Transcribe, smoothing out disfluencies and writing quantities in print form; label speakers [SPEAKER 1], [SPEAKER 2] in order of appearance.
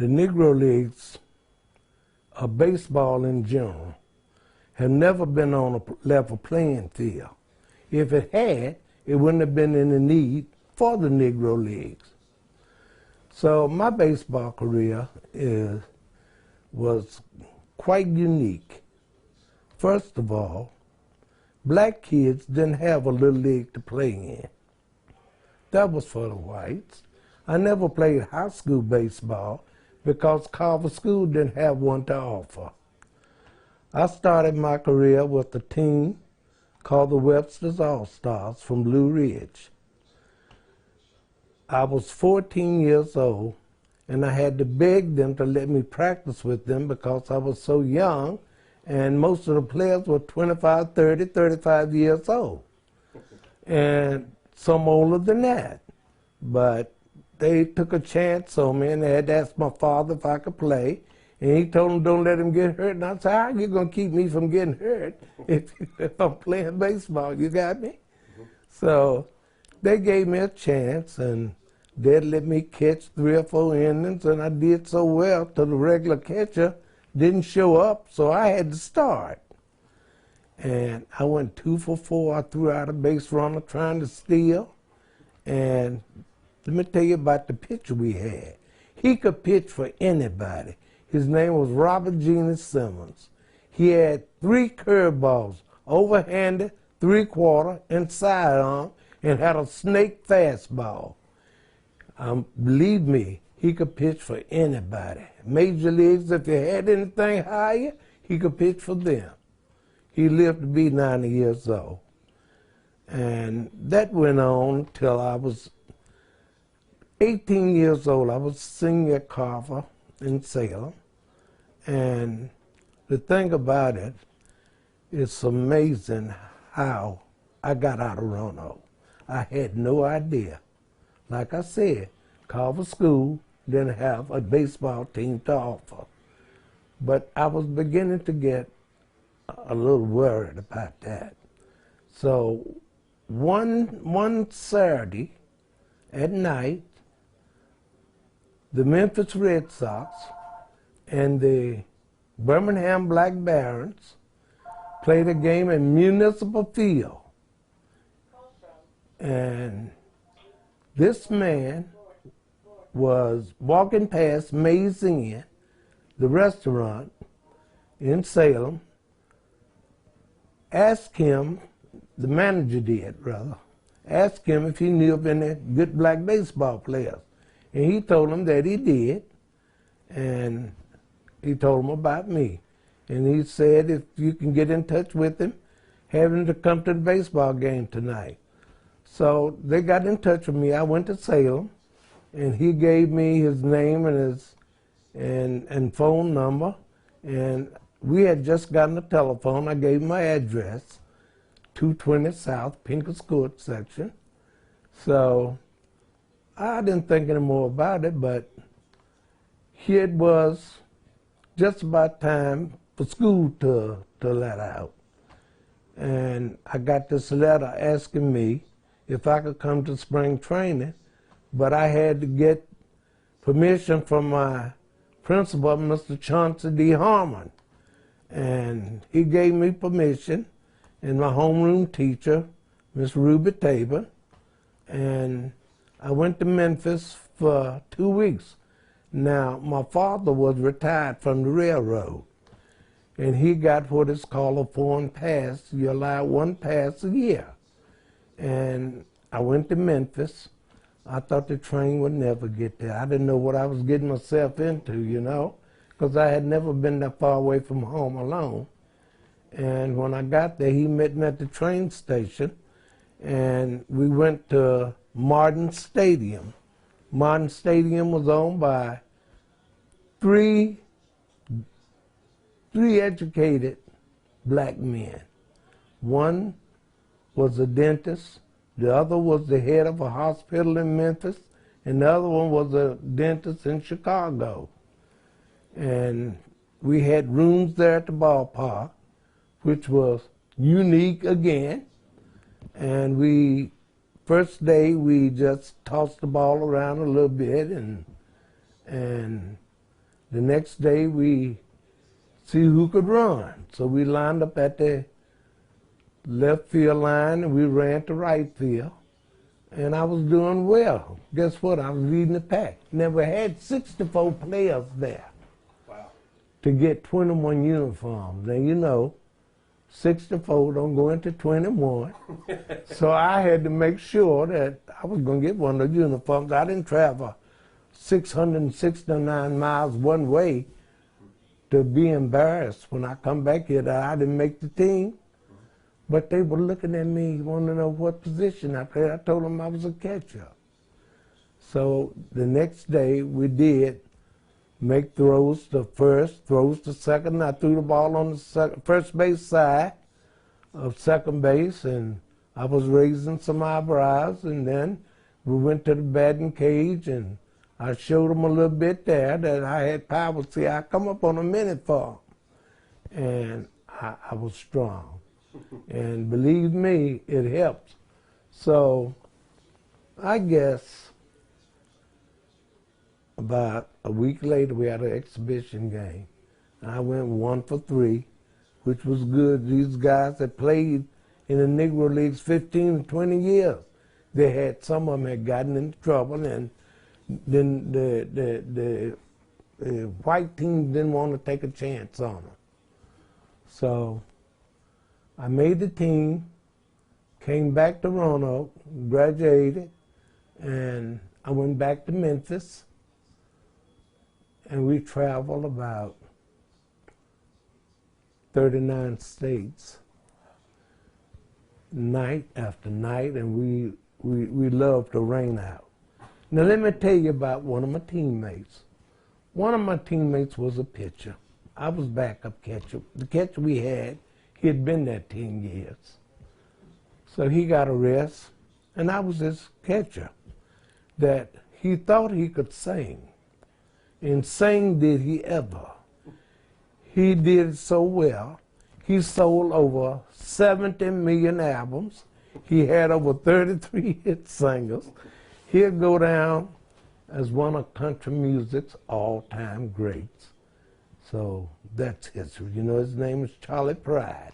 [SPEAKER 1] the Negro Leagues, baseball in general, have never been on a level playing field. If it had, it wouldn't have been in the need for the Negro Leagues. So my baseball career was quite unique. First of all, black kids didn't have a little league to play in. That was for the whites. I never played high school baseball because Carver School didn't have one to offer. I started my career with a team called the Webster's All-Stars from Blue Ridge. I was 14 years old, and I had to beg them to let me practice with them because I was so young, and most of the players were 25, 30, 35 years old, and some older than that. But they took a chance on me, and they had to ask my father if I could play, and he told them don't let him get hurt. And I said, how are you going to keep me from getting hurt if I'm playing baseball? You got me? So they gave me a chance, and they'd let me catch 3 or 4 innings, and I did so well till the regular catcher didn't show up, so I had to start. And I went 2 for 4. I threw out a base runner trying to steal. And let me tell you about the pitcher we had. He could pitch for anybody. His name was Robert Genie Simmons. He had 3 curveballs, overhanded, 3/4, and sidearm, and had a snake fastball. Believe me, he could pitch for anybody. Major leagues, if you had anything higher, he could pitch for them. He lived to be 90 years old. And that went on till I was 18 years old. I was senior at Carver in Salem. And the thing about it, it's amazing how I got out of Roanoke. I had no idea. Like I said, Carver School didn't have a baseball team to offer. But I was beginning to get a little worried about that. So one Saturday at night, the Memphis Red Sox and the Birmingham Black Barons played a game in Municipal Field. And this man was walking past Mays Inn, the restaurant in Salem, asked him, the manager did rather, asked him if he knew of any good black baseball players. And he told him that he did, and he told him about me. And he said if you can get in touch with him, have him to come to the baseball game tonight. So they got in touch with me. I went to Salem, and he gave me his name and his and phone number. And we had just gotten a telephone. I gave him my address, 220 South, Pincus Court section. So I didn't think any more about it, but here it was just about time for school to let out. And I got this letter asking me if I could come to spring training, but I had to get permission from my principal, Mr. Chauncey D. Harmon. And he gave me permission, and my homeroom teacher, Miss Ruby Tabor, and I went to Memphis for 2 weeks. Now, my father was retired from the railroad, and he got what is called a foreign pass. You allow 1 pass a year. And I went to Memphis. I thought the train would never get there. I didn't know what I was getting myself into, you know, because I had never been that far away from home alone. And when I got there, he met me at the train station, and we went to Martin Stadium. Martin Stadium was owned by three educated black men. One was a dentist, the other was the head of a hospital in Memphis, and the other one was a dentist in Chicago. And we had rooms there at the ballpark, which was unique again. And first day we just tossed the ball around a little bit, and The next day we see who could run. So we lined up at the left field line and we ran to right field. And I was doing well. Guess what? I was leading the pack. Never had 64 players there.
[SPEAKER 2] Wow.
[SPEAKER 1] To get 21 uniforms. Now, you know, 64 don't go into 21. So I had to make sure that I was going to get one of the uniforms. I didn't travel 669 miles one way to be embarrassed when I come back here that I didn't make the team. But they were looking at me, wanting to know what position I played. I told them I was a catcher. So the next day we did make throws to first, throws to second. I threw the ball on the first base side of second base, and I was raising some eyebrows. And then we went to the batting cage, and I showed them a little bit there that I had power. See, I come up on a minute for them, and I was strong. And believe me, it helps. So I guess about a week later, we had an exhibition game. I went 1 for 3, which was good. These guys that played in the Negro Leagues 15 to 20 years, they had, some of them had gotten into trouble, and then the white team didn't want to take a chance on them. So I made the team, came back to Roanoke, graduated, and I went back to Memphis. And we traveled about 39 states, night after night, and we loved to rain out. Now let me tell you about one of my teammates. One of my teammates was a pitcher. I was backup catcher. The catcher we had, he had been there 10 years. So he got a rest, and I was his catcher. That he thought he could sing. And sing did he ever. He did it so well. He sold over 70 million albums. He had over 33 hit singles. He'll go down as one of country music's all-time greats. So that's history. You know, his name is Charlie Pride.